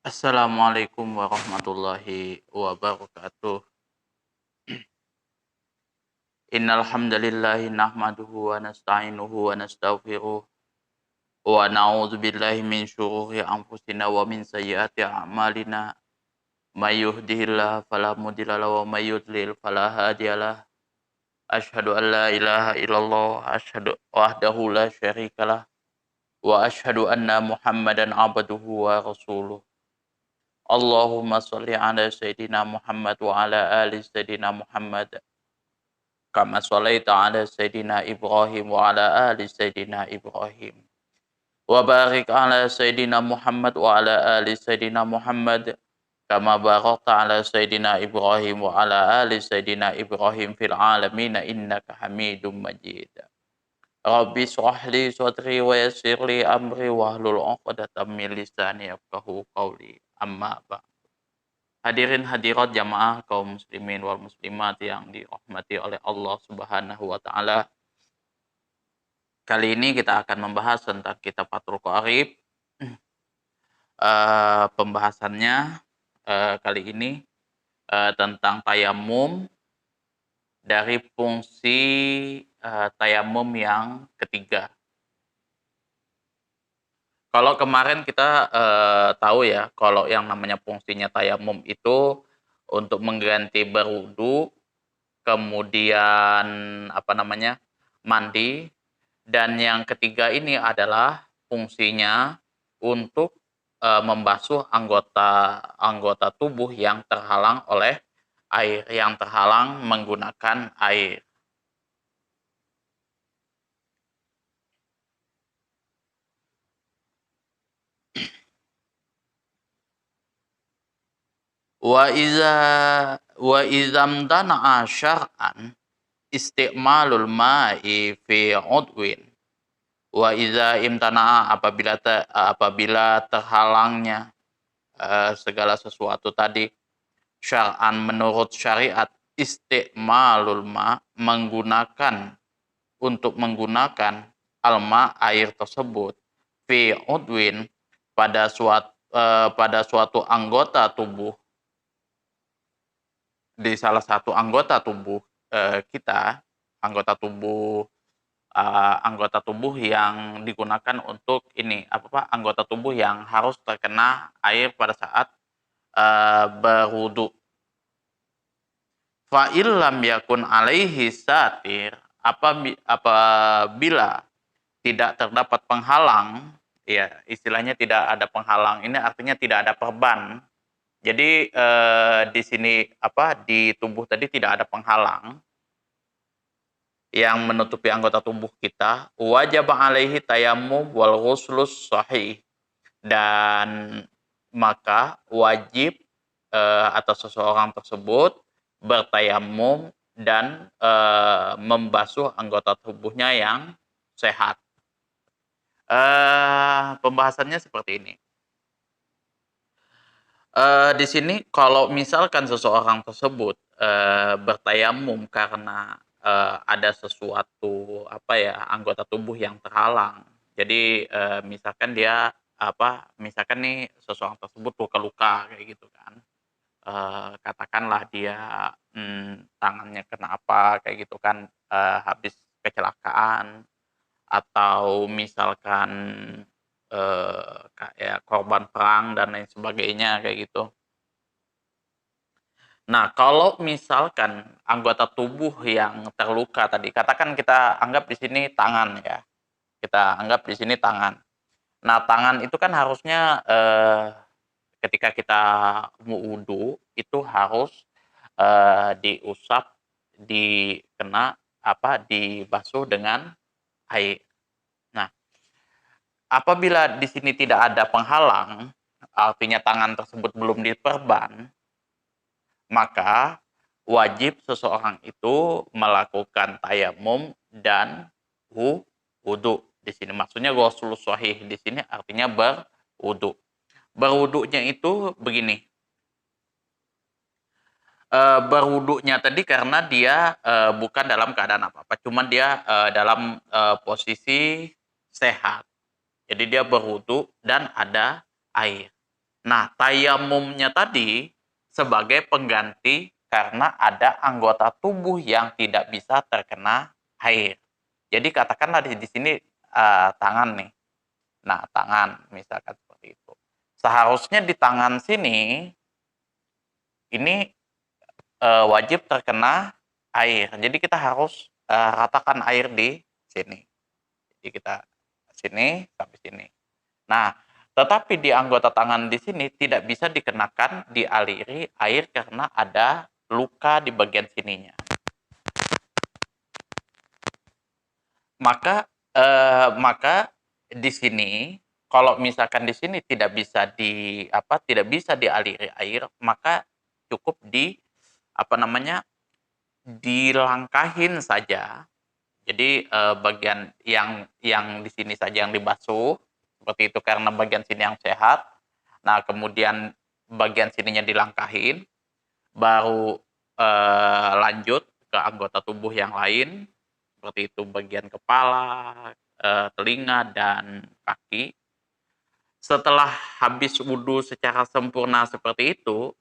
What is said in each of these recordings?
Assalamualaikum warahmatullahi wabarakatuh. Innal hamdalillah nahmaduhu wa nasta'inuhu wa nastaghfiruh wa na'udzu billahi min syururi anfusina wa min sayyiati a'malina. May yahdihillahu fala mudilla lahu wa may yudlil fala hadiyalah. Asyhadu an la ilaha illallah asyhadu wahdahu la syarikalah wa asyhadu anna Muhammadan abduhu wa rasuluh. Allahumma shalli ala sayyidina Muhammad wa ala ali sayyidina Muhammad kama shalaita ala sayyidina Ibrahim wa ala ali sayyidina Ibrahim wa barik ala sayyidina Muhammad wa ala ali sayyidina Muhammad kama barakta ala sayyidina Ibrahim wa ala ali sayyidina Ibrahim fil alamin innaka Hamidum Majid. Rabbi shrah li sadri wa yassir li amri wahlul 'uqdatam min lisani yafqahu qawli. Amma ba'd. Hadirin hadirat jamaah kaum muslimin wal muslimat yang dirahmati oleh Allah Subhanahu wa taala. Kali ini kita akan membahas tentang kitab Fathul Qorib. Pembahasannya kali ini tentang tayamum dari fungsi tayamum yang ketiga. Kalau kemarin kita tahu ya, kalau yang namanya fungsinya tayamum itu untuk mengganti berwudu, kemudian mandi, dan yang ketiga ini adalah fungsinya untuk membasuh anggota tubuh yang terhalang oleh air, yang terhalang menggunakan air. Wa izam tana'a syar'an isti'malul ma'i fi udwin wa iza imtana'a apabila terhalangnya segala sesuatu tadi syar'an menurut syariat, isti'malul ma menggunakan alma air tersebut fi udwin pada suatu anggota tubuh, di salah satu anggota tubuh kita, anggota tubuh yang digunakan untuk anggota tubuh yang harus terkena air pada saat berwudu. Fa illam yakun alaihi satir, apabila tidak terdapat penghalang, ya istilahnya tidak ada penghalang, ini artinya tidak ada perban. Jadi di sini di tubuh tadi tidak ada penghalang yang menutupi anggota tubuh kita, wajib alaihi tayammum wal ghuslus sahih, dan maka wajib atas seseorang tersebut bertayamum dan membasuh anggota tubuhnya yang sehat. Pembahasannya seperti ini. Di sini kalau misalkan seseorang tersebut bertayamum karena ada sesuatu anggota tubuh yang terhalang. Jadi misalkan dia misalkan nih seseorang tersebut luka-luka kayak gitu kan. Katakanlah dia tangannya kena kayak gitu kan, habis kecelakaan, atau misalkan kayak korban perang dan lain sebagainya kayak gitu. Nah, kalau misalkan anggota tubuh yang terluka tadi, katakan kita anggap di sini tangan ya. Kita anggap di sini tangan. Nah, tangan itu kan harusnya ketika kita mau wudu itu harus diusap, dibasuh dengan air. Nah, apabila di sini tidak ada penghalang, artinya tangan tersebut belum diperban, maka wajib seseorang itu melakukan tayamum dan wudu. Di sini maksudnya ghuslus shahih, di sini artinya berwudu. Berwudunya itu begini. Berwudunya tadi karena dia bukan dalam keadaan apa-apa, cuman dia dalam posisi sehat. Jadi dia berwudu dan ada air. Nah, tayamumnya tadi sebagai pengganti karena ada anggota tubuh yang tidak bisa terkena air. Jadi katakanlah di sini tangan nih. Nah, tangan misalkan seperti itu. Seharusnya di tangan sini ini wajib terkena air. Jadi kita harus ratakan air di sini. Jadi kita sini sampai sini. Nah, tetapi di anggota tangan di sini tidak bisa dikenakan dialiri air karena ada luka di bagian sininya. Maka di sini kalau misalkan di sini tidak bisa dialiri air, maka cukup dilangkahin saja. Jadi bagian yang di sini saja yang dibasuh seperti itu karena bagian sini yang sehat. Nah, kemudian bagian sininya dilangkahin, baru lanjut ke anggota tubuh yang lain seperti itu bagian kepala, telinga dan kaki. Setelah habis wudhu secara sempurna seperti itu,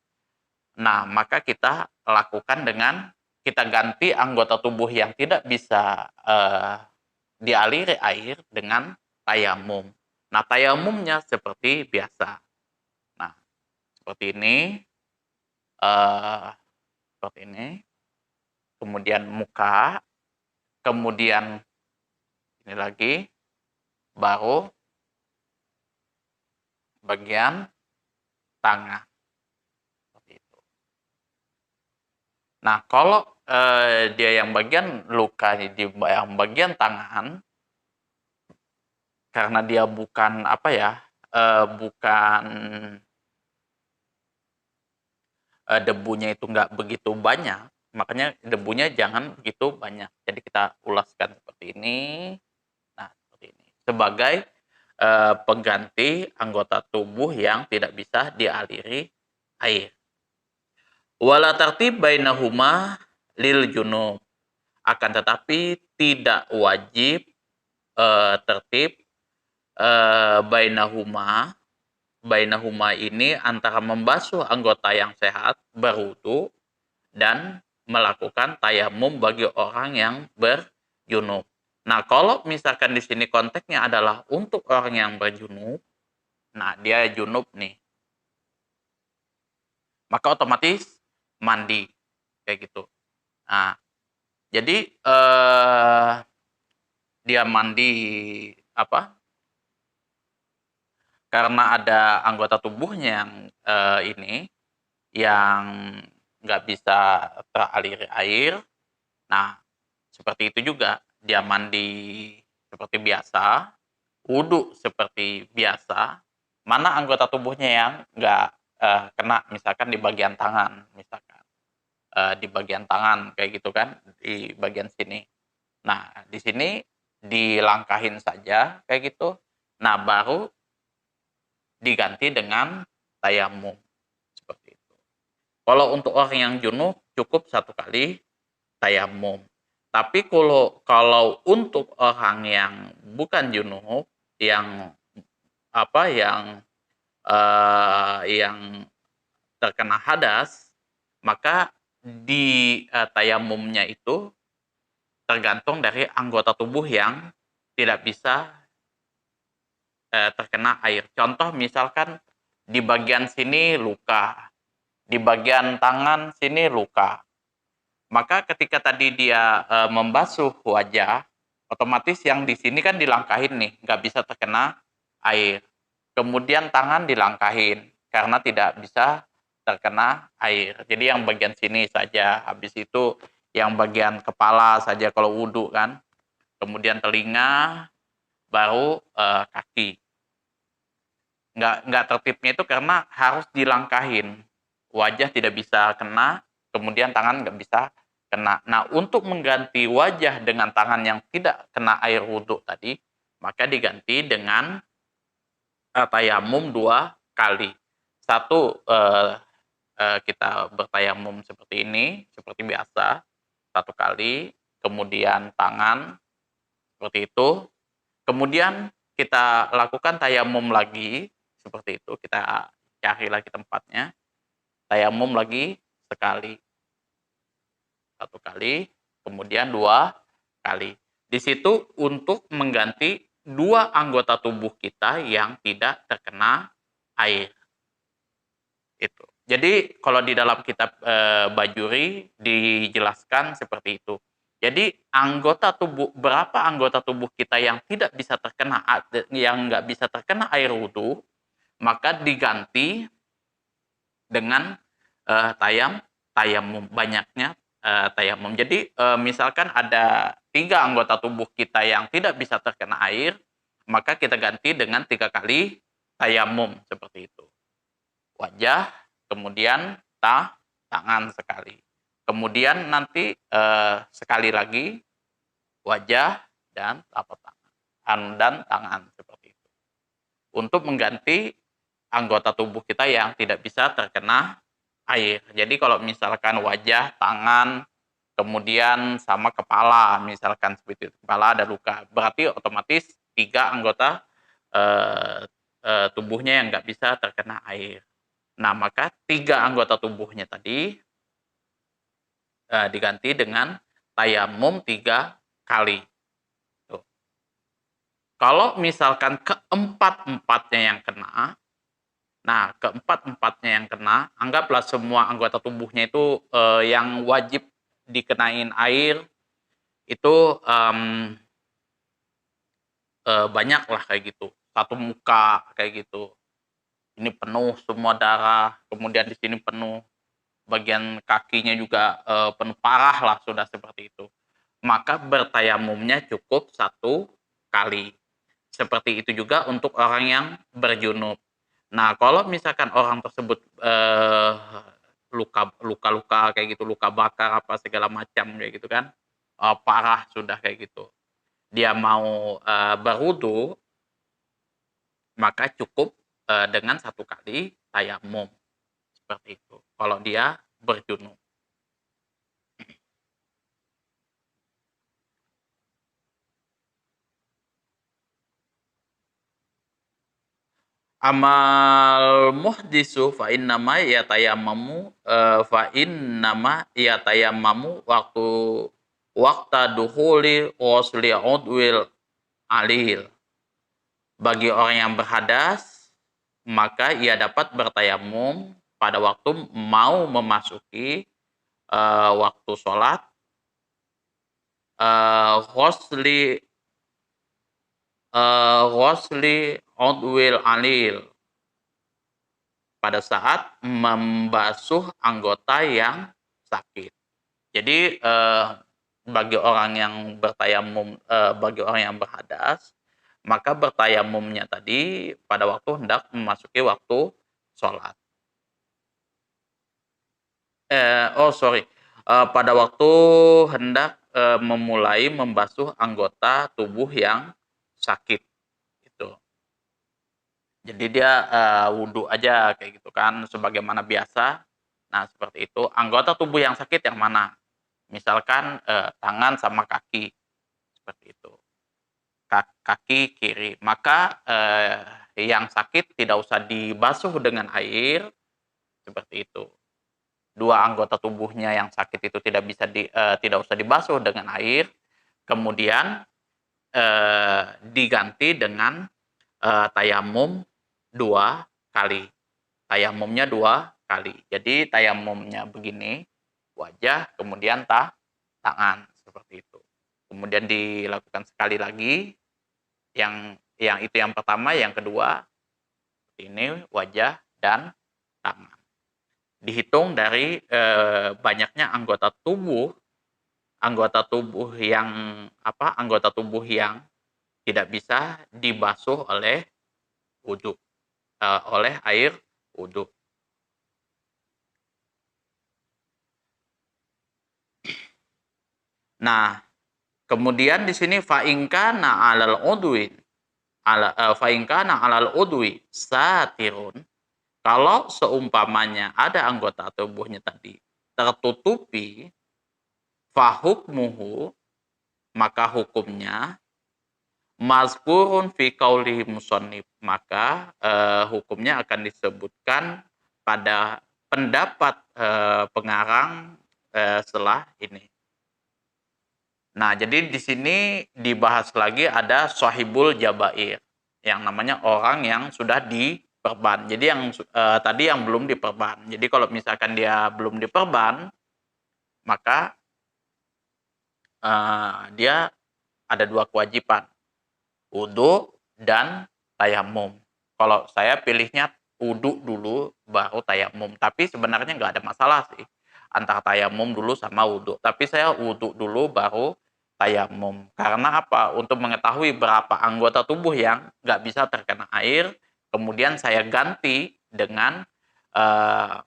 nah maka kita lakukan dengan kita ganti anggota tubuh yang tidak bisa dialiri air dengan tayamum. Nah, tayamumnya seperti biasa. Nah, seperti ini, uh, seperti ini. Kemudian muka, kemudian ini lagi, baru bagian tangan. Seperti itu. Nah, kalau dia yang bagian luka di yang bagian tangan, karena dia bukan bukan debunya itu nggak begitu banyak, makanya debunya jangan begitu banyak. Jadi kita ulaskan seperti ini. Nah, seperti ini. Sebagai pengganti anggota tubuh yang tidak bisa dialiri air. Wala tartib bainahuma lil junub. Akan tetapi tidak wajib tertib bainahuma. Bainahuma ini antara membasuh anggota yang sehat berwudu dan melakukan tayamum bagi orang yang berjunub. Nah, kalau misalkan di sini konteksnya adalah untuk orang yang berjunub, nah dia junub nih, maka otomatis mandi kayak gitu. Nah, jadi dia mandi apa? Karena ada anggota tubuhnya yang ini yang nggak bisa teraliri air. Nah, seperti itu juga dia mandi seperti biasa, wudhu seperti biasa. Mana anggota tubuhnya yang nggak kena, misalkan di bagian tangan, misalkan di bagian tangan kayak gitu kan, di bagian sini. Nah, di sini dilangkahin saja kayak gitu. Nah, baru diganti dengan tayamum seperti itu. Kalau untuk orang yang junub cukup satu kali tayamum. Tapi kalau untuk orang yang bukan junub, yang yang terkena hadas, maka di tayamumnya itu tergantung dari anggota tubuh yang tidak bisa terkena air. Contoh misalkan di bagian sini luka, di bagian tangan sini luka. Maka ketika tadi dia membasuh wajah, otomatis yang di sini kan dilangkahin nih, nggak bisa terkena air. Kemudian tangan dilangkahin karena tidak bisa terkena air. Jadi yang bagian sini saja, habis itu yang bagian kepala saja kalau wudhu kan. Kemudian telinga, baru kaki. Nggak tertibnya itu karena harus dilangkahin. Wajah tidak bisa kena, kemudian tangan nggak bisa kena. Nah, untuk mengganti wajah dengan tangan yang tidak kena air wudhu tadi, maka diganti dengan tayamum 2 kali. Satu, kita bertayamum seperti ini, seperti biasa, 1 kali, kemudian tangan, seperti itu. Kemudian kita lakukan tayamum lagi, seperti itu, kita cari lagi tempatnya, tayamum lagi sekali. 1 kali, kemudian 2 kali. Di situ untuk mengganti 2 anggota tubuh kita yang tidak terkena air. Itu. Jadi kalau di dalam kitab Bajuri dijelaskan seperti itu. Jadi berapa anggota tubuh kita yang tidak bisa terkena yang nggak bisa terkena air wudhu, maka diganti dengan tayamum, banyaknya tayamum. Jadi misalkan ada 3 anggota tubuh kita yang tidak bisa terkena air, maka kita ganti dengan 3 kali tayamum seperti itu. Wajah, kemudian tangan sekali. Kemudian nanti sekali lagi wajah dan telapak tangan dan tangan seperti itu. Untuk mengganti anggota tubuh kita yang tidak bisa terkena air. Jadi kalau misalkan wajah, tangan, kemudian sama kepala, misalkan seperti itu, kepala ada luka, berarti otomatis 3 anggota tubuhnya yang nggak bisa terkena air. Nah, maka 3 anggota tubuhnya tadi diganti dengan tayamum 3 kali. Tuh. Kalau misalkan keempat-empatnya yang kena, nah keempat-empatnya yang kena, anggaplah semua anggota tubuhnya itu yang wajib dikenain air itu banyak lah kayak gitu. Satu muka kayak gitu. Ini penuh semua darah, kemudian di sini penuh, bagian kakinya juga penuh parah lah sudah seperti itu. Maka bertayamumnya cukup 1 kali. Seperti itu juga untuk orang yang berjunub. Nah, kalau misalkan orang tersebut luka-luka kayak gitu, luka bakar apa segala macam kayak gitu kan, parah sudah kayak gitu. Dia mau berwudu, maka cukup dengan 1 kali tayamum. Seperti itu. Kalau dia berjunub. Amal muhdisu fa innama yatayammamu waqta dukhuli ghusli udwil alil. Bagi orang yang berhadas, maka ia dapat bertayamum pada waktu mau memasuki waktu sholat ghusli udwil alil, pada saat membasuh anggota yang sakit. Jadi bagi orang yang bertayamum, bagi orang yang berhadas, maka bertayamumnya tadi pada waktu hendak memasuki waktu sholat. Pada waktu hendak memulai membasuh anggota tubuh yang sakit gitu. Jadi dia wudhu aja kayak gitu kan sebagaimana biasa. Nah, seperti itu. Anggota tubuh yang sakit yang mana? Misalkan tangan sama kaki seperti itu. Kaki kiri. Maka yang sakit tidak usah dibasuh dengan air seperti itu. 2 anggota tubuhnya yang sakit itu tidak usah dibasuh dengan air. Kemudian diganti dengan tayamum 2 kali. Tayamumnya 2 kali. Jadi tayamumnya begini, wajah, kemudian tangan seperti itu. Kemudian dilakukan sekali lagi, yang itu yang pertama, yang kedua ini wajah dan tangan. Dihitung dari banyaknya anggota tubuh yang tidak bisa dibasuh oleh wudhu, oleh air wudhu. Nah, kemudian di sini fainkana alal udwi satirun, kalau seumpamanya ada anggota tubuhnya tadi tertutupi, fahukmuhu, maka hukumnya mazkurun fi qaulihi musannif, maka hukumnya akan disebutkan pada pendapat pengarang setelah ini. Nah, jadi di sini dibahas lagi ada sahibul jabair, yang namanya orang yang sudah diperban. Jadi yang tadi yang belum diperban. Jadi kalau misalkan dia belum diperban, maka dia ada dua kewajiban, wudu dan tayamum. Kalau saya pilihnya wudu dulu baru tayamum, tapi sebenarnya nggak ada masalah sih antara tayamum dulu sama wudu. Tapi saya wudu dulu baru tayamum. Karena apa? Untuk mengetahui berapa anggota tubuh yang nggak bisa terkena air, kemudian saya ganti dengan eh,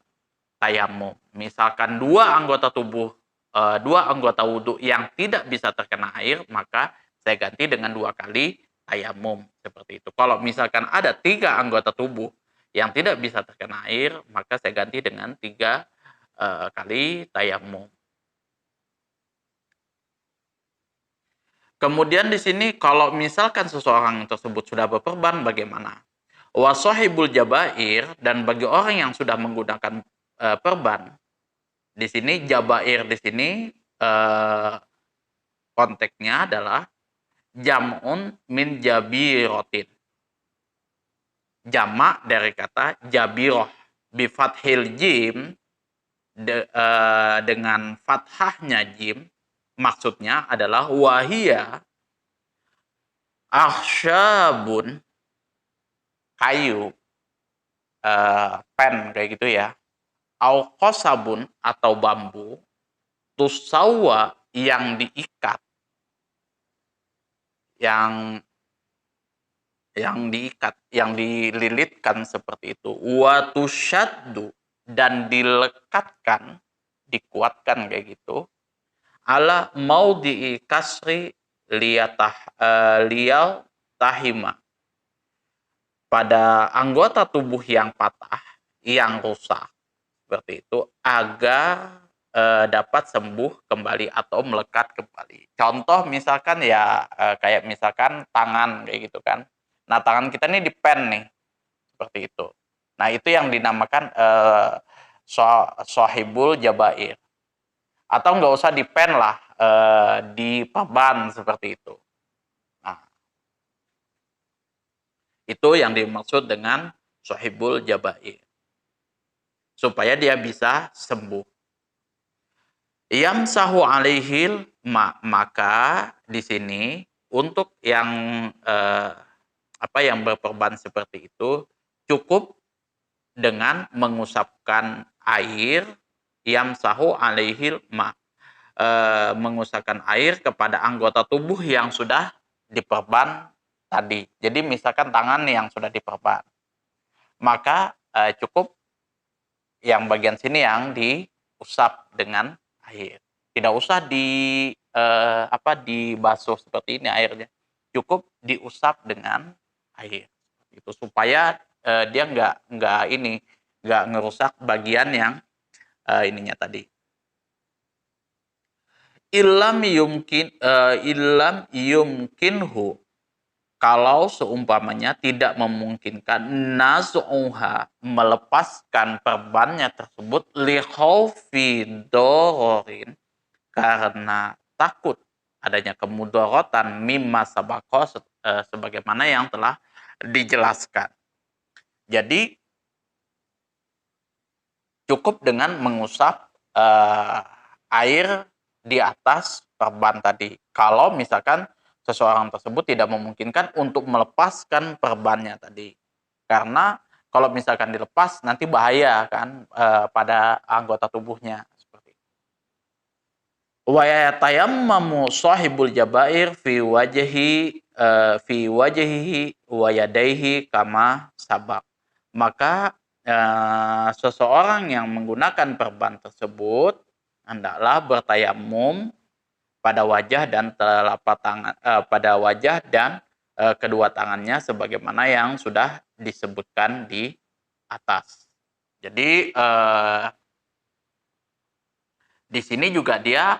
tayamum. Misalkan dua anggota wudhu yang tidak bisa terkena air, maka saya ganti dengan 2 kali tayamum seperti itu. Kalau misalkan ada 3 anggota tubuh yang tidak bisa terkena air, maka saya ganti dengan 3 kali tayamum. Kemudian di sini kalau misalkan seseorang tersebut sudah berperban, bagaimana? Wasahibul jabair, dan bagi orang yang sudah menggunakan perban, di sini jabair di sini konteksnya adalah jam'un min jabirotin. Jamak dari kata jabiroh bifathil jim, dengan fathahnya jim, maksudnya adalah wahia akhsyabun, kayu, pen kayak gitu ya, au qasabun atau bambu, tusawa yang diikat, yang yang dililitkan seperti itu, wa tusyaddu, dan dilekatkan, dikuatkan kayak gitu, ala maudhi'i kasri liyal tahima, pada anggota tubuh yang patah, yang rusak seperti itu, agar dapat sembuh kembali atau melekat kembali. Contoh misalkan ya kayak misalkan tangan kayak gitu kan. Nah, tangan kita ini dipen nih seperti itu. Nah, itu yang dinamakan sohibul jabair. Atau nggak usah dipen lah, diperban seperti itu. Nah, itu yang dimaksud dengan sohibul jabair. Supaya dia bisa sembuh. Yamsahu alaihil maka di sini untuk yang yang berperban seperti itu cukup dengan mengusapkan air, yamsahu alaihil mengusapkan air kepada anggota tubuh yang sudah diperban tadi. Jadi misalkan tangan yang sudah diperban, maka cukup yang bagian sini yang diusap dengan air. Tidak usah dibasuh seperti ini airnya. Cukup diusap dengan air. Itu supaya dia nggak ngerusak bagian yang ininya tadi. Illam yumkinhu, kalau seumpamanya tidak memungkinkan, nazuha, melepaskan perbannya tersebut, li khaufi dororin, karena takut adanya kemudorotan, mimma sabako, sebagaimana yang telah dijelaskan. Jadi cukup dengan mengusap air di atas perban tadi. Kalau misalkan seseorang tersebut tidak memungkinkan untuk melepaskan perbannya tadi. Karena kalau misalkan dilepas nanti bahaya kan pada anggota tubuhnya seperti itu. Wa yatayammamu sahibul jabair fi wajhihi wa yadayhi kama sabab. Maka seseorang yang menggunakan perban tersebut hendaklah bertayamum pada wajah dan telapak tangan, pada wajah dan kedua tangannya sebagaimana yang sudah disebutkan di atas. Jadi di sini juga dia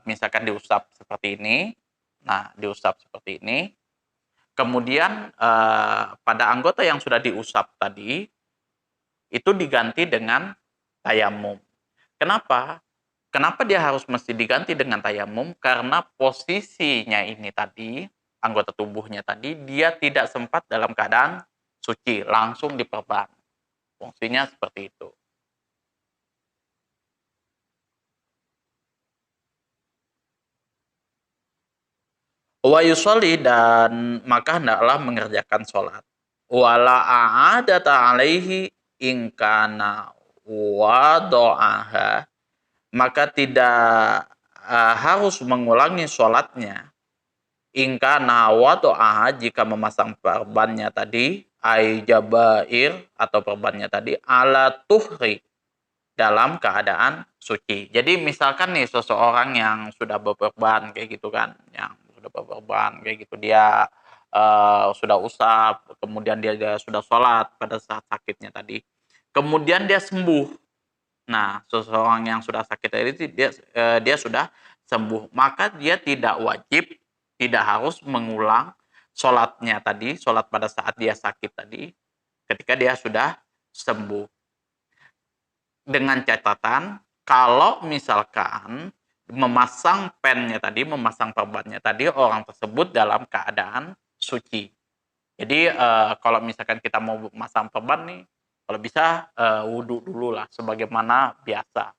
misalkan diusap seperti ini. Nah, diusap seperti ini. Kemudian pada anggota yang sudah diusap tadi itu diganti dengan tayamum. Kenapa? Kenapa dia harus mesti diganti dengan tayamum? Karena posisinya ini tadi, anggota tubuhnya tadi, dia tidak sempat dalam keadaan suci, langsung diperban. Fungsinya seperti itu. Wa yusolli, dan maka hendaklah mengerjakan sholat. Wala a'adata alaihi ingkana wado'aha, maka tidak harus mengulangi sholatnya. Ingkana wado'aha, jika memasang perbannya tadi, ay jabair atau perbannya tadi, ala tuhri, dalam keadaan suci. Jadi misalkan nih seseorang yang sudah berperban kayak gitu kan, yang sudah berperban kayak gitu, dia sudah usap, kemudian dia sudah sholat pada saat sakitnya tadi, kemudian dia sembuh. Nah, seseorang yang sudah sakit tadi dia sudah sembuh, maka dia tidak wajib, tidak harus mengulang sholatnya tadi, sholat pada saat dia sakit tadi, ketika dia sudah sembuh. Dengan catatan, kalau misalkan memasang pennya tadi, memasang perbannya tadi, orang tersebut dalam keadaan suci. Jadi kalau misalkan kita mau masang perban nih, kalau bisa wudhu dulu lah, sebagaimana biasa.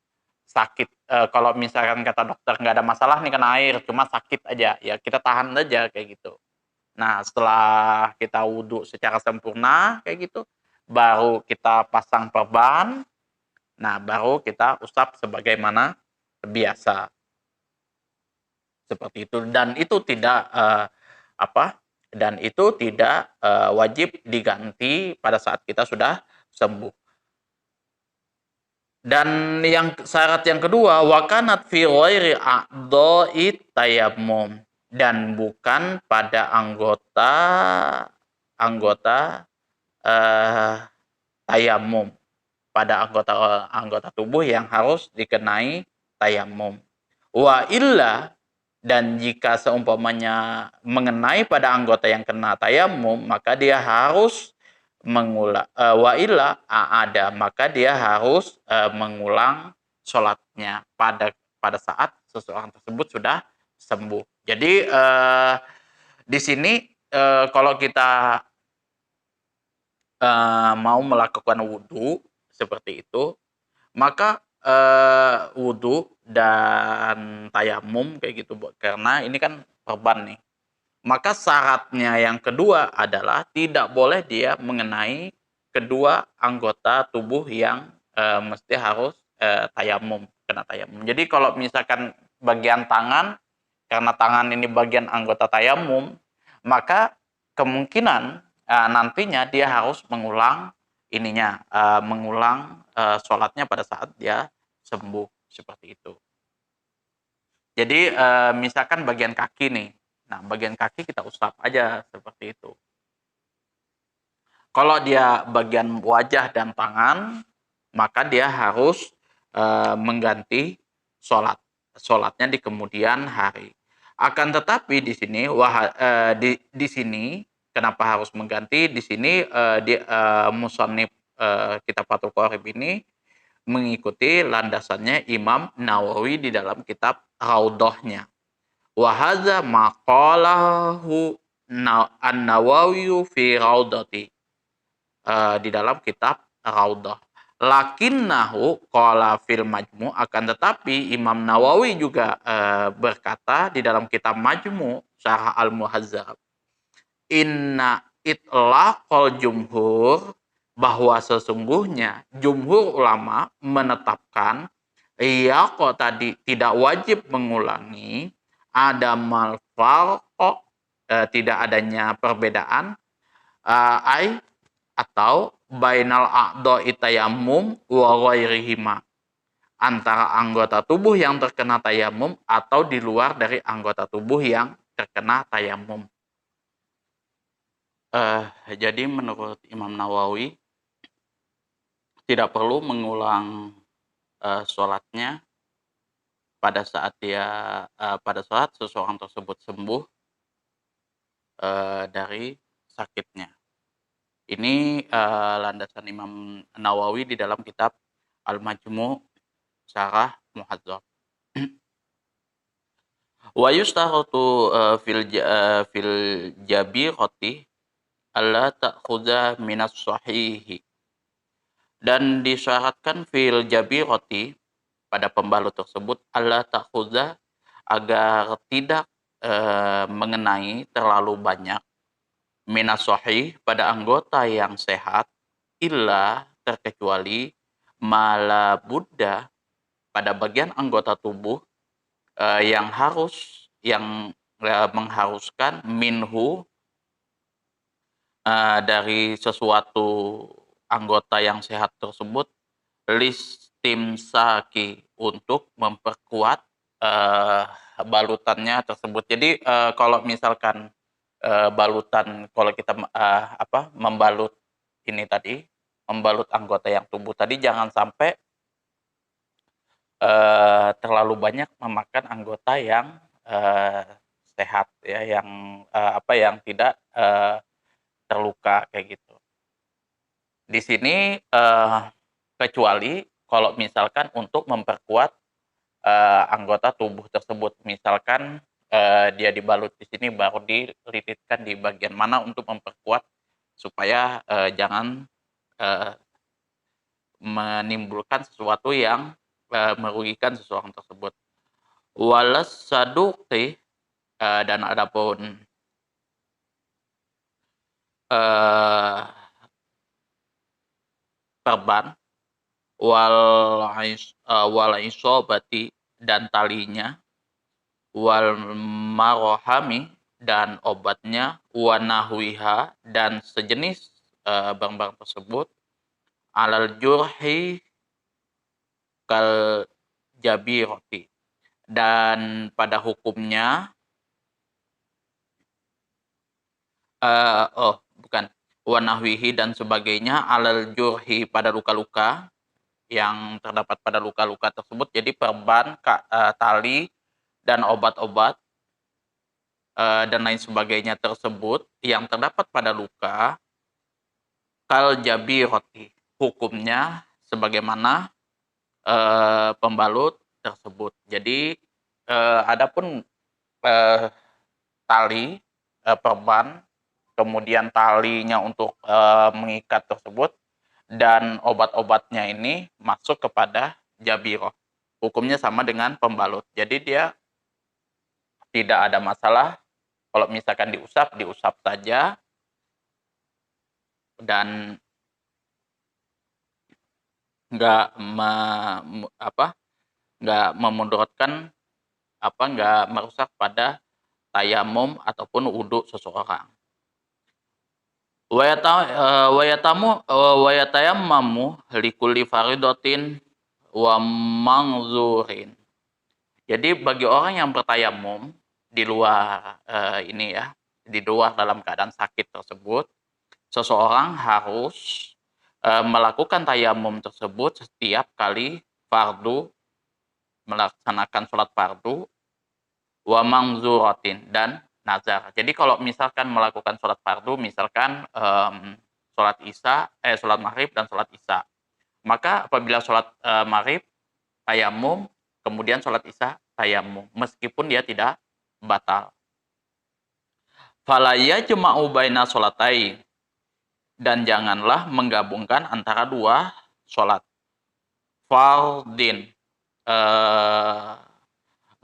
Sakit, kalau misalkan kata dokter nggak ada masalah nih kena air, cuma sakit aja, ya kita tahan aja kayak gitu. Nah, setelah kita wudhu secara sempurna kayak gitu, baru kita pasang perban. Nah, baru kita usap sebagaimana biasa. Seperti itu, dan itu tidak wajib diganti pada saat kita sudah sembuh. Dan yang syarat yang kedua, wakanat fi ghairi a'dha'i tayammum, dan bukan pada anggota anggota tayammum, pada anggota anggota tubuh yang harus dikenai tayamum. Wa illa, dan jika seumpamanya mengenai pada anggota yang kena tayamum, maka dia harus mengulang, wa illa ada, maka dia harus mengulang sholatnya pada saat seseorang tersebut sudah sembuh. Jadi di sini kalau kita mau melakukan wudhu seperti itu, maka wudhu dan tayamum kayak gitu, karena ini kan perban nih. Maka syaratnya yang kedua adalah tidak boleh dia mengenai kedua anggota tubuh yang mesti harus tayamum, kena tayamum. Jadi kalau misalkan bagian tangan, karena tangan ini bagian anggota tayamum, maka kemungkinan nantinya dia harus mengulang ininya, mengulang sholatnya pada saat dia sembuh, seperti itu. Jadi misalkan bagian kaki nih, nah bagian kaki kita usap aja seperti itu. Kalau dia bagian wajah dan tangan, maka dia harus mengganti sholatnya di kemudian hari. Akan tetapi di sini di sini kenapa harus mengganti? Di sini musannif kitab Fathul Qorib ini mengikuti landasannya Imam Nawawi di dalam kitab Raudhahnya. Wa hadza maqalahu an-Nawawi fi Raudhati, di dalam kitab Raudhah. Lakinnahu qala fil Majmu', akan tetapi Imam Nawawi juga berkata di dalam kitab Majmu' Syarah Al-Muhazzab, inna itlaqal jumhur, bahwa sesungguhnya jumhur ulama menetapkan iya kok tadi tidak wajib mengulangi, ada malfarqo, tidak adanya perbedaan, ai atau bainal a'dha'i tayammum wa ghairihima, antara anggota tubuh yang terkena tayamum atau di luar dari anggota tubuh yang terkena tayamum. Jadi menurut Imam Nawawi tidak perlu mengulang sholatnya pada saat pada saat seseorang tersebut sembuh, dari sakitnya. Ini landasan Imam Nawawi di dalam kitab Al-Majmu' Syarah Muhadzab. Wa yustaratu fil jabirati alla ta'khudha minas sahihi. Dan disyaratkan fil jabirati pada pembalut tersebut alla ta'khudha agar tidak mengenai terlalu banyak minas sahih pada anggota yang sehat illa terkecuali mala buddha pada bagian anggota tubuh yang mengharuskan minhu dari sesuatu anggota yang sehat tersebut listimsaki untuk memperkuat balutannya tersebut. Jadi kalau misalkan balutan, kalau kita membalut ini tadi, membalut anggota yang tubuh tadi, jangan sampai terlalu banyak memakan anggota yang sehat ya, yang tidak terluka kayak gitu. Di sini kecuali kalau misalkan untuk memperkuat anggota tubuh tersebut, misalkan dia dibalut di sini baru dililitkan di bagian mana untuk memperkuat supaya jangan menimbulkan sesuatu yang merugikan seseorang tersebut. Walas saduqi dan adapun perban wal isobati dan talinya, wal marohami dan obatnya, wanahwiha dan sejenis barang-barang tersebut, alal jurhi kal jabiroti, dan pada hukumnya wanahwihi dan sebagainya, alal jurhi pada luka-luka yang terdapat pada luka-luka tersebut. Jadi perban, tali dan obat-obat dan lain sebagainya tersebut yang terdapat pada luka, kal jabiroti, hukumnya sebagaimana pembalut tersebut. Jadi adapun tali, perban, kemudian talinya untuk mengikat tersebut, dan obat-obatnya ini masuk kepada jabiroh. Hukumnya sama dengan pembalut. Jadi dia tidak ada masalah kalau misalkan diusap saja, dan nggak memudaratkan nggak merusak pada tayamum ataupun wudhu seseorang. Wayatayammamu likulli faridatin wa mangzurin. Jadi bagi orang yang bertayamum di luar di luar dalam keadaan sakit tersebut, seseorang harus melakukan tayamum tersebut setiap kali fardu, melaksanakan sholat fardu, wa mangzuratin dan nazar. Jadi kalau misalkan melakukan sholat fardu, misalkan sholat maghrib dan sholat isya, maka apabila sholat maghrib tayamum, kemudian sholat isya tayamum, meskipun dia tidak batal. Fala yajma'u baina sholatai, dan janganlah menggabungkan antara dua sholat fardin,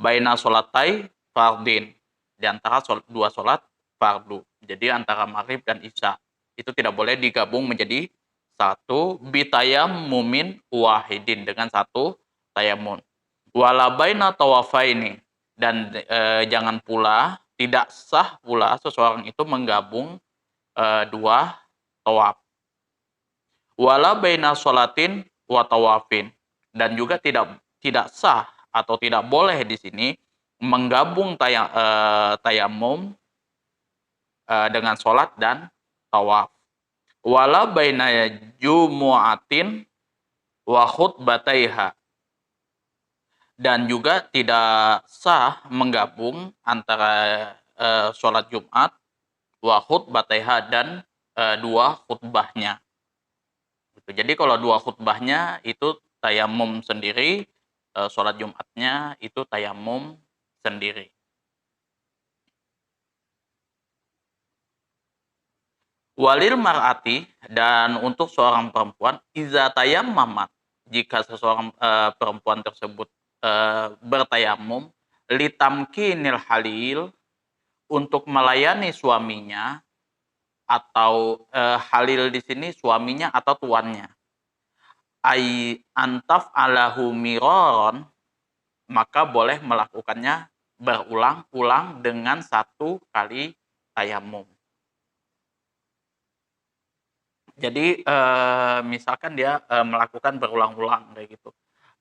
baina sholatai fardin, di antara dua sholat fardu. Jadi antara maghrib dan isya itu tidak boleh digabung menjadi satu, bitayammumin wahidin, dengan satu tayamun. Wala baina tawafaini, dan jangan pula, tidak sah pula seseorang itu menggabung dua tawaf. Wala baina sholatin wa tawafin, dan juga tidak sah atau tidak boleh di sini menggabung tayamum dengan sholat dan tawaf. Wala baina jumu'atin wa khutbataiha, dan juga tidak sah menggabung antara sholat Jumat wa khutbataiha dan dua khutbahnya. Gitu. Jadi kalau dua khutbahnya itu tayamum sendiri, sholat Jumatnya itu tayamum sendiri. Walil mar'ati, dan untuk seorang perempuan, iza tayammamat, jika seseorang perempuan tersebut bertayamum, litamkinil halil, untuk melayani suaminya, atau halil di sini suaminya atau tuannya. Ai antaf alahu miroron, maka boleh melakukannya berulang-ulang dengan satu kali tayamum. Jadi misalkan dia melakukan berulang-ulang kayak gitu,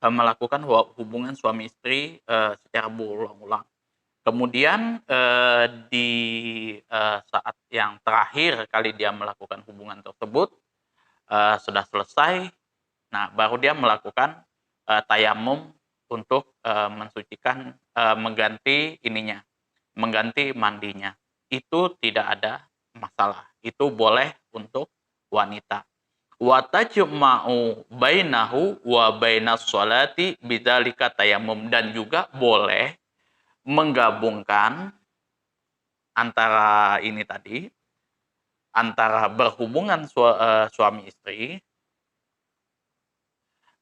melakukan hubungan suami istri secara berulang-ulang. Kemudian di saat yang terakhir kali dia melakukan hubungan tersebut sudah selesai, nah baru dia melakukan tayamum untuk mensucikan, mengganti ininya, mengganti mandinya. Itu tidak ada masalah. Itu boleh untuk wanita. Wa tajma'u bainahu wa bainas sholati bidzalika tayamum, dan juga boleh menggabungkan antara ini tadi, antara berhubungan suami istri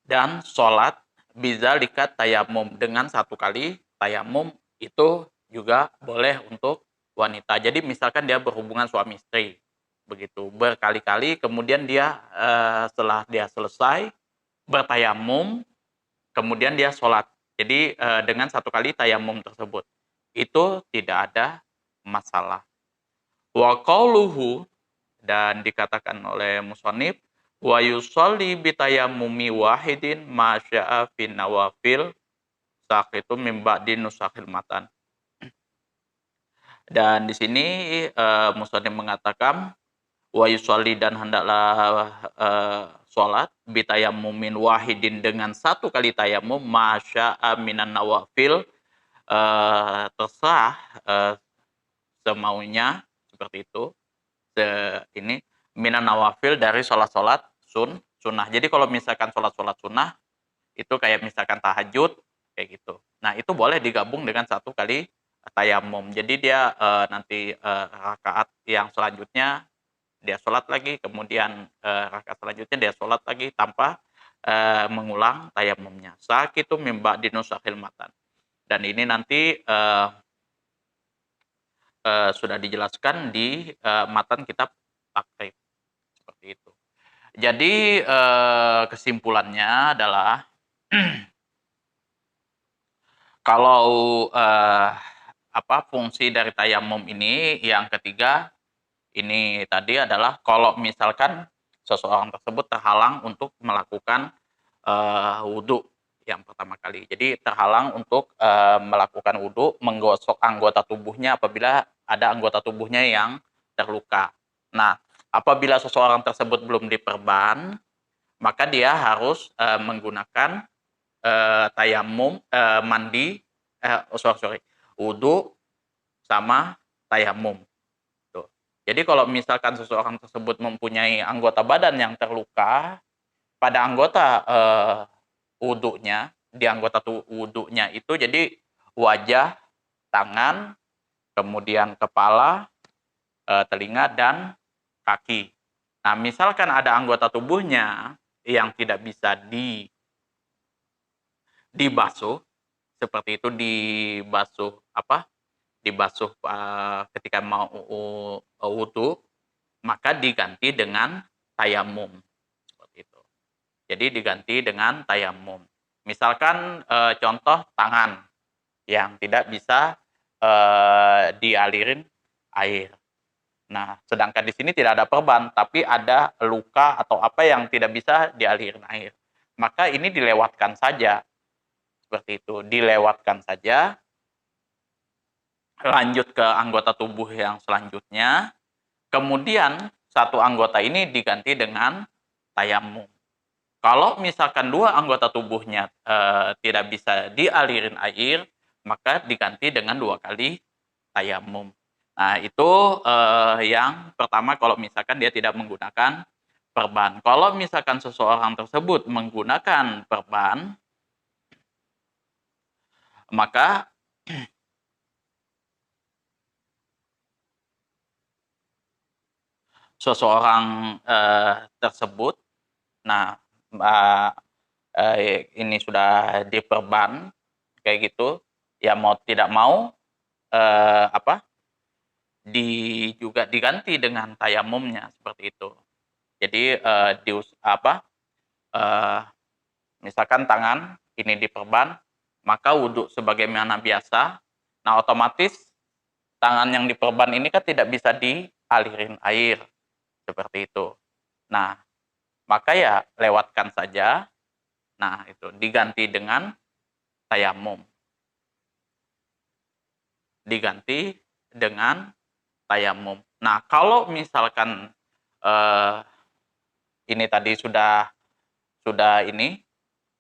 dan sholat bidzalika tayamum, dengan satu kali tayamum. Itu juga boleh untuk wanita. Jadi misalkan dia berhubungan suami istri begitu berkali-kali, kemudian dia setelah dia selesai bertayamum, kemudian dia sholat. Jadi dengan satu kali tayamum tersebut itu tidak ada masalah. Wa qauluhu, dan dikatakan oleh musannif, wa yusolli bitayammumi wahidin ma syaa fin nawafil saqitu min ba'di nusakhil matan. Dan di sini musannif mengatakan wa yusolli, dan hendaklah sholat bitayammumin wahidin, dengan satu kali tayamum, ma syaa minan nawafil, terserah semaunya seperti itu. Ini minan nawafil, dari sholat-sholat sunnah. Jadi kalau misalkan sholat-sholat sunnah itu kayak misalkan tahajud kayak gitu. Nah itu boleh digabung dengan satu kali tayamum. Jadi dia nanti rakaat yang selanjutnya dia sholat lagi, kemudian rakaat selanjutnya dia sholat lagi tanpa mengulang tayamumnya. Sakitu mimba dinusakil matan. Dan ini nanti sudah dijelaskan di matan kitab takrib seperti itu. Jadi kesimpulannya adalah kalau fungsi dari tayamum ini yang ketiga ini tadi adalah kalau misalkan seseorang tersebut terhalang untuk melakukan wudhu yang pertama kali. Jadi terhalang untuk melakukan wudhu, menggosok anggota tubuhnya apabila ada anggota tubuhnya yang terluka. Nah, apabila seseorang tersebut belum diperban, maka dia harus menggunakan tayamum, mandi, wudhu sama tayamum. Tuh. Jadi kalau misalkan seseorang tersebut mempunyai anggota badan yang terluka, pada anggota wudhunya, di anggota wudhunya itu jadi wajah, tangan, kemudian kepala, telinga, dan kaki. Nah, misalkan ada anggota tubuhnya yang tidak bisa dibasuh, seperti itu, dibasuh dibasuh ketika mau wudhu, maka diganti dengan tayamum seperti itu. Jadi diganti dengan tayamum. Misalkan contoh tangan yang tidak bisa dialirin air. Nah, sedangkan di sini tidak ada perban, tapi ada luka atau apa yang tidak bisa dialirin air. Maka ini dilewatkan saja. Seperti itu, dilewatkan saja. Lanjut ke anggota tubuh yang selanjutnya. Kemudian satu anggota ini diganti dengan tayamum. Kalau misalkan dua anggota tubuhnya tidak bisa dialirin air, maka diganti dengan dua kali tayamum. Nah, itu yang pertama kalau misalkan dia tidak menggunakan perban. Kalau misalkan seseorang tersebut menggunakan perban, maka seseorang tersebut, nah, ini sudah diperban kayak gitu, ya mau tidak mau apa juga diganti dengan tayamumnya seperti itu. Jadi eh, misalkan tangan ini diperban, maka wudhu sebagaimana biasa. Nah, otomatis tangan yang diperban ini kan tidak bisa dialirin air seperti itu. Nah, maka ya lewatkan saja. Nah, itu diganti dengan tayamum. Diganti dengan tayamum. Nah, kalau misalkan eh, ini tadi sudah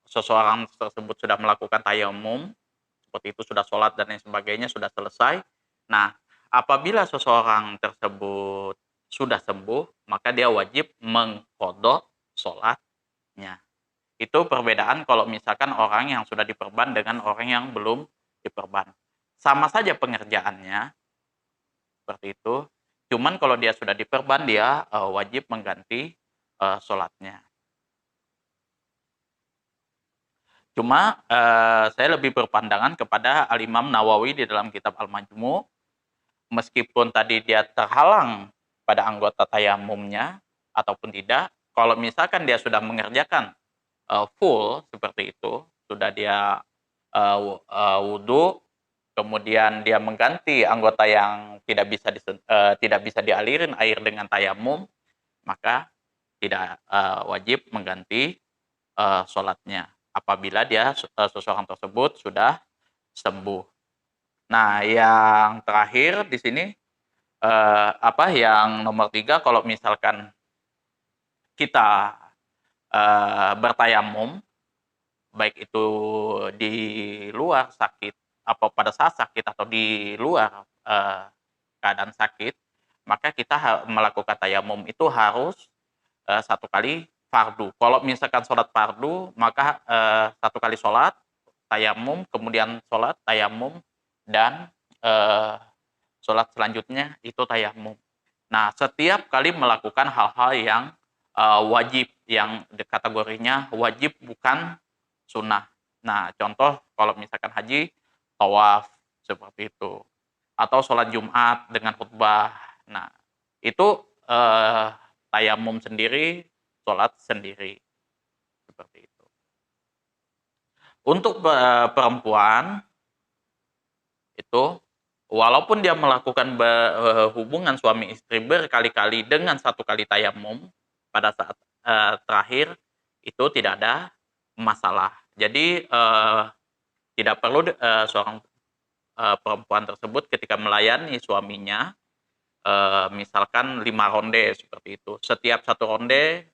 seseorang tersebut sudah melakukan tayamum seperti itu, sudah sholat dan lain sebagainya, sudah selesai. Nah, apabila seseorang tersebut sudah sembuh, maka dia wajib mengqadha sholatnya. Itu perbedaan kalau misalkan orang yang sudah diperban dengan orang yang belum diperban. Sama saja pengerjaannya, seperti itu. Cuman kalau dia sudah diperban, dia wajib mengganti sholatnya. Cuma saya lebih berpandangan kepada Al-Imam Nawawi di dalam kitab Al-Majmu', meskipun tadi dia terhalang pada anggota tayamumnya ataupun tidak, kalau misalkan dia sudah mengerjakan full seperti itu, sudah dia wudhu, kemudian dia mengganti anggota yang tidak bisa dialirin air dengan tayamum, maka tidak wajib mengganti sholatnya apabila seseorang tersebut sudah sembuh. Nah, yang terakhir di sini yang nomor 3, kalau misalkan kita bertayamum, baik itu di luar sakit, apa pada saat sakit atau di luar keadaan sakit, maka kita melakukan tayamum itu harus satu kali fardu. Kalau misalkan sholat fardu, maka satu kali sholat, tayamum, kemudian sholat, tayamum, dan sholat selanjutnya itu tayamum. Nah, setiap kali melakukan hal-hal yang wajib, yang kategorinya wajib bukan sunnah. Nah, contoh kalau misalkan haji, tawaf, seperti itu. Atau sholat Jumat dengan khutbah. Nah, itu tayamum sendiri, sholat sendiri. Seperti itu. Untuk perempuan, itu walaupun dia melakukan hubungan suami istri berkali-kali dengan satu kali tayamum, pada saat terakhir itu tidak ada masalah. Jadi tidak perlu seorang perempuan tersebut ketika melayani suaminya, misalkan 5 ronde seperti itu. Setiap satu ronde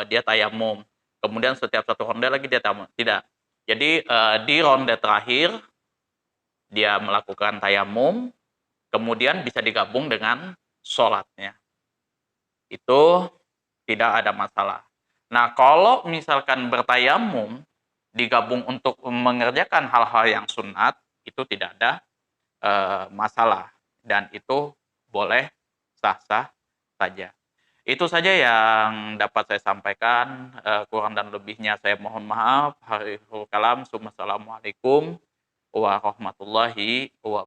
dia tayamum. Kemudian setiap satu ronde lagi dia tayamum. Tidak. Jadi di ronde terakhir dia melakukan tayamum, kemudian bisa digabung dengan sholatnya. Itu tidak ada masalah. Nah, kalau misalkan bertayamum digabung untuk mengerjakan hal-hal yang sunat, itu tidak ada masalah. Dan itu boleh sah-sah saja. Itu saja yang dapat saya sampaikan. Kurang dan lebihnya saya mohon maaf. Hariful kalam. Assalamualaikum warahmatullahi wabarakatuh.